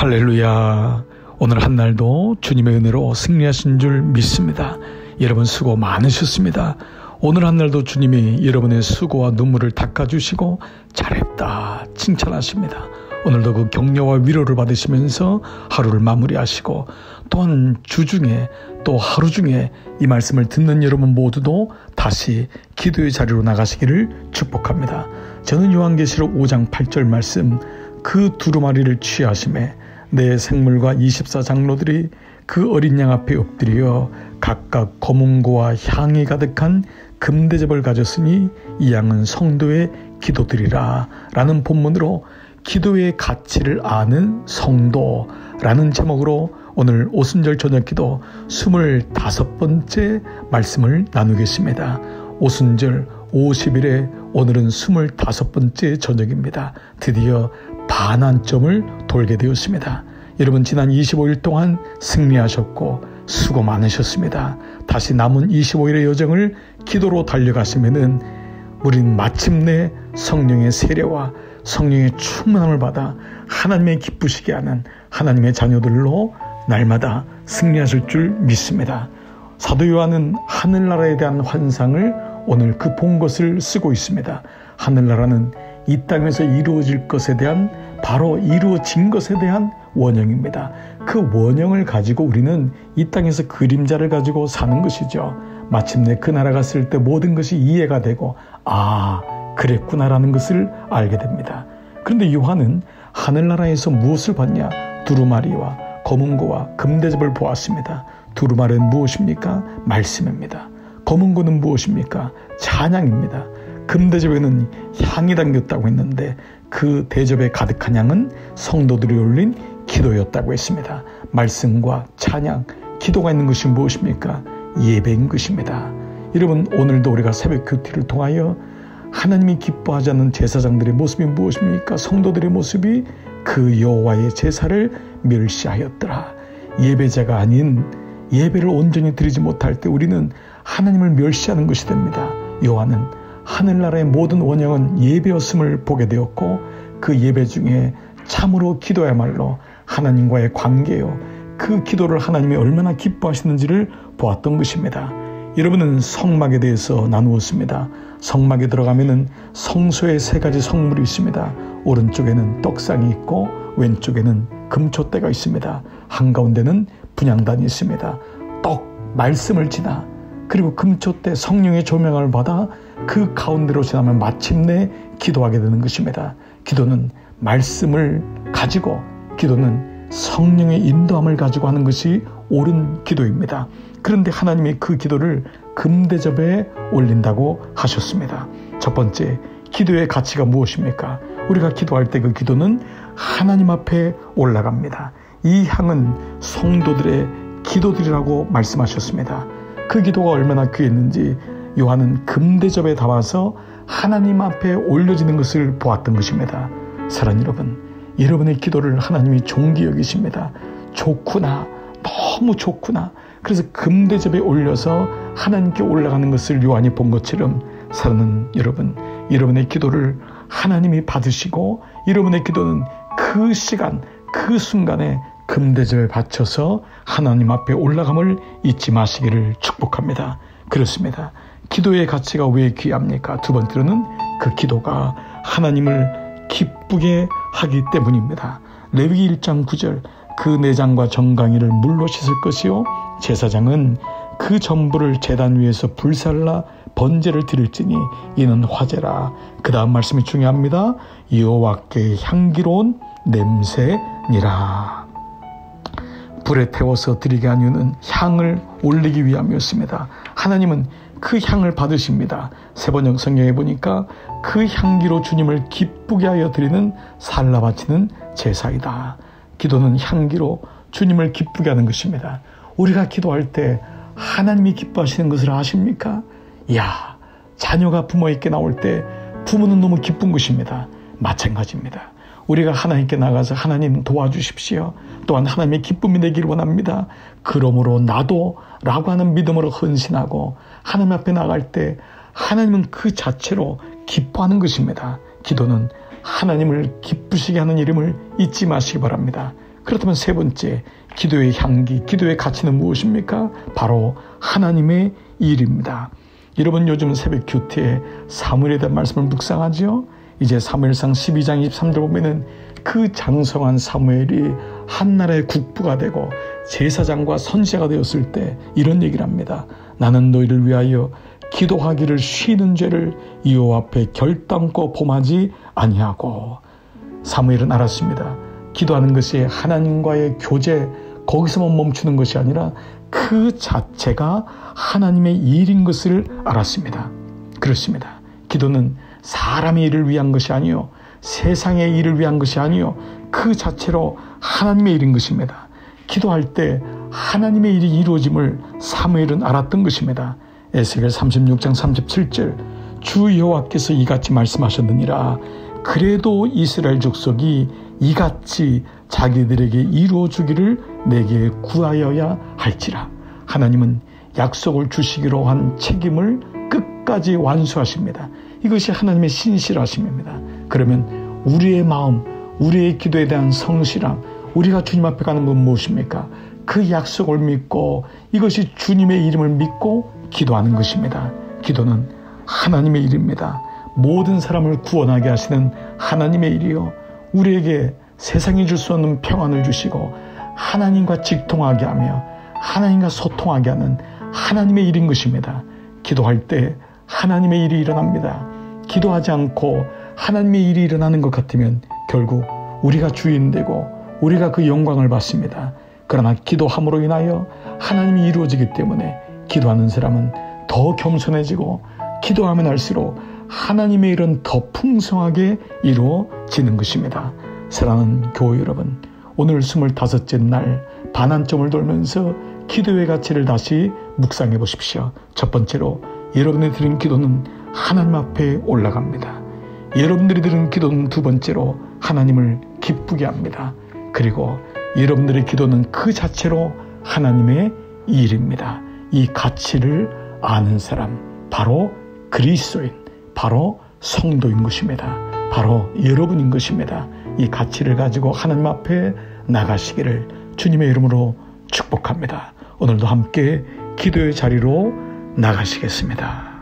할렐루야. 오늘 한 날도 주님의 은혜로 승리하신 줄 믿습니다. 여러분 수고 많으셨습니다. 오늘 한 날도 주님이 여러분의 수고와 눈물을 닦아주시고 잘했다 칭찬하십니다. 오늘도 그 격려와 위로를 받으시면서 하루를 마무리하시고 또한 주중에 또 하루 중에 이 말씀을 듣는 여러분 모두도 다시 기도의 자리로 나가시기를 축복합니다. 저는 요한계시록 5장 8절 말씀, 그 두루마리를 취하심에 내 생물과 24장로들이 그 어린 양 앞에 엎드려 각각 검은고와 향이 가득한 금대접을 가졌으니 이 양은 성도의 기도드리라 라는 본문으로 기도의 가치를 아는 성도라는 제목으로 오늘 오순절 저녁기도 25번째 말씀을 나누겠습니다. 오순절 50일에 오늘은 25번째 저녁입니다. 드디어 반환점을 돌게 되었습니다. 여러분 지난 25일 동안 승리하셨고 수고 많으셨습니다. 다시 남은 25일의 여정을 기도로 달려가시면은 우린 마침내 성령의 세례와 성령의 충만함을 받아 하나님의 기쁘시게 하는 하나님의 자녀들로 날마다 승리하실 줄 믿습니다. 사도 요한은 하늘나라에 대한 환상을 오늘 그 본 것을 쓰고 있습니다. 하늘나라는 이 땅에서 이루어질 것에 대한, 바로 이루어진 것에 대한 원형입니다. 그 원형을 가지고 우리는 이 땅에서 그림자를 가지고 사는 것이죠. 마침내 그 나라 갔을 때 모든 것이 이해가 되고 그랬구나라는 것을 알게 됩니다. 그런데 요한은 하늘나라에서 무엇을 봤냐? 두루마리와 검은고와 금대접을 보았습니다. 두루마리는 무엇입니까? 말씀입니다. 검은고는 무엇입니까? 찬양입니다. 금대접에는 향이 담겼다고 했는데 그 대접에 가득한 향은 성도들이 올린 기도였다고 했습니다. 말씀과 찬양, 기도가 있는 것이 무엇입니까? 예배인 것입니다. 여러분 오늘도 우리가 새벽 교티를 통하여 하나님이 기뻐하지 않는 제사장들의 모습이 무엇입니까? 성도들의 모습이 그 여호와의 제사를 멸시하였더라. 예배자가 아닌 예배를 온전히 드리지 못할 때 우리는 하나님을 멸시하는 것이 됩니다. 요한은 하늘나라의 모든 원형은 예배였음을 보게 되었고 그 예배 중에 참으로 기도야말로 하나님과의 관계요, 그 기도를 하나님이 얼마나 기뻐하시는지를 보았던 것입니다. 여러분은 성막에 대해서 나누었습니다. 성막에 들어가면은 성소에 3가지 성물이 있습니다. 오른쪽에는 떡상이 있고 왼쪽에는 금촛대가 있습니다. 한가운데는 분향단이 있습니다. 떡, 말씀을 지나 그리고 금촛대 성령의 조명을 받아 그 가운데로 지나면 마침내 기도하게 되는 것입니다. 기도는 말씀을 가지고, 기도는 성령의 인도함을 가지고 하는 것이 옳은 기도입니다. 그런데 하나님이 그 기도를 금대접에 올린다고 하셨습니다. 첫 번째, 기도의 가치가 무엇입니까? 우리가 기도할 때 그 기도는 하나님 앞에 올라갑니다. 이 향은 성도들의 기도들이라고 말씀하셨습니다. 그 기도가 얼마나 귀했는지 요한은 금대접에 담아서 하나님 앞에 올려지는 것을 보았던 것입니다. 사랑하는 여러분, 여러분의 기도를 하나님이 존귀 여기십니다. 좋구나, 너무 좋구나. 그래서 금대접에 올려서 하나님께 올라가는 것을 요한이 본 것처럼 사랑하는 여러분, 여러분의 기도를 하나님이 받으시고 여러분의 기도는 그 시간, 그 순간에 금대접에 바쳐서 하나님 앞에 올라감을 잊지 마시기를 축복합니다. 그렇습니다. 기도의 가치가 왜 귀합니까? 두 번째로는 그 기도가 하나님을 기쁘게 하기 때문입니다. 레위기 1장 9절, 그 내장과 정강이를 물로 씻을 것이요 제사장은 그 전부를 제단 위에서 불살라 번제를 드릴지니 이는 화제라. 그 다음 말씀이 중요합니다. 여호와께 향기로운 냄새니라. 불에 태워서 드리게 한 이유는 향을 올리기 위함이었습니다. 하나님은 그 향을 받으십니다. 세번역 성경에 보니까 그 향기로 주님을 기쁘게 하여 드리는 살라 바치는 제사이다. 기도는 향기로 주님을 기쁘게 하는 것입니다. 우리가 기도할 때 하나님이 기뻐하시는 것을 아십니까? 자녀가 부모에게 나올 때 부모는 너무 기쁜 것입니다. 마찬가지입니다. 우리가 하나님께 나가서 하나님 도와주십시오. 또한 하나님의 기쁨이 되기를 원합니다. 그러므로 나도 라고 하는 믿음으로 헌신하고 하나님 앞에 나갈 때 하나님은 그 자체로 기뻐하는 것입니다. 기도는 하나님을 기쁘시게 하는 이름을 잊지 마시기 바랍니다. 그렇다면 세 번째, 기도의 향기, 기도의 가치는 무엇입니까? 바로 하나님의 일입니다. 여러분 요즘 새벽 큐티에 사무엘에 대한 말씀을 묵상하죠. 이제 사무엘상 12장 23절 보면은 그 장성한 사무엘이 한 나라의 국부가 되고 제사장과 선지자가 되었을 때 이런 얘기를 합니다. 나는 너희를 위하여 기도하기를 쉬는 죄를 여호와 앞에 결단코 범하지 아니하고. 사무엘은 알았습니다. 기도하는 것이 하나님과의 교제, 거기서만 멈추는 것이 아니라 그 자체가 하나님의 일인 것을 알았습니다. 그렇습니다. 기도는 사람의 일을 위한 것이 아니요, 세상의 일을 위한 것이 아니요, 그 자체로 하나님의 일인 것입니다. 기도할 때 하나님의 일이 이루어짐을 사무엘은 알았던 것입니다. 에스겔 36장 37절, 주 여호와께서 이같이 말씀하셨느니라. 그래도 이스라엘 족속이 이같이 자기들에게 이루어주기를 내게 구하여야 할지라. 하나님은 약속을 주시기로 한 책임을 끝까지 완수하십니다. 이것이 하나님의 신실하심입니다. 그러면 우리의 마음, 우리의 기도에 대한 성실함, 우리가 주님 앞에 가는 건 무엇입니까? 그 약속을 믿고 이것이 주님의 이름을 믿고 기도하는 것입니다. 기도는 하나님의 일입니다. 모든 사람을 구원하게 하시는 하나님의 일이요, 우리에게 세상이 줄 수 없는 평안을 주시고 하나님과 직통하게 하며 하나님과 소통하게 하는 하나님의 일인 것입니다. 기도할 때 하나님의 일이 일어납니다. 기도하지 않고 하나님의 일이 일어나는 것 같으면 결국 우리가 주인되고 우리가 그 영광을 받습니다. 그러나 기도함으로 인하여 하나님이 이루어지기 때문에 기도하는 사람은 더 겸손해지고 기도하면 할수록 하나님의 일은 더 풍성하게 이루어지는 것입니다. 사랑하는 교회 여러분, 오늘 25째 날 반환점을 돌면서 기도의 가치를 다시 묵상해 보십시오. 첫 번째로, 여러분이 드린 기도는 하나님 앞에 올라갑니다. 여러분들이 드린 기도는 두 번째로 하나님을 기쁘게 합니다. 그리고 여러분들의 기도는 그 자체로 하나님의 일입니다. 이 가치를 아는 사람, 바로 그리스도인, 바로 성도인 것입니다. 바로 여러분인 것입니다. 이 가치를 가지고 하나님 앞에 나가시기를 주님의 이름으로 축복합니다. 오늘도 함께 기도의 자리로 나가시겠습니다.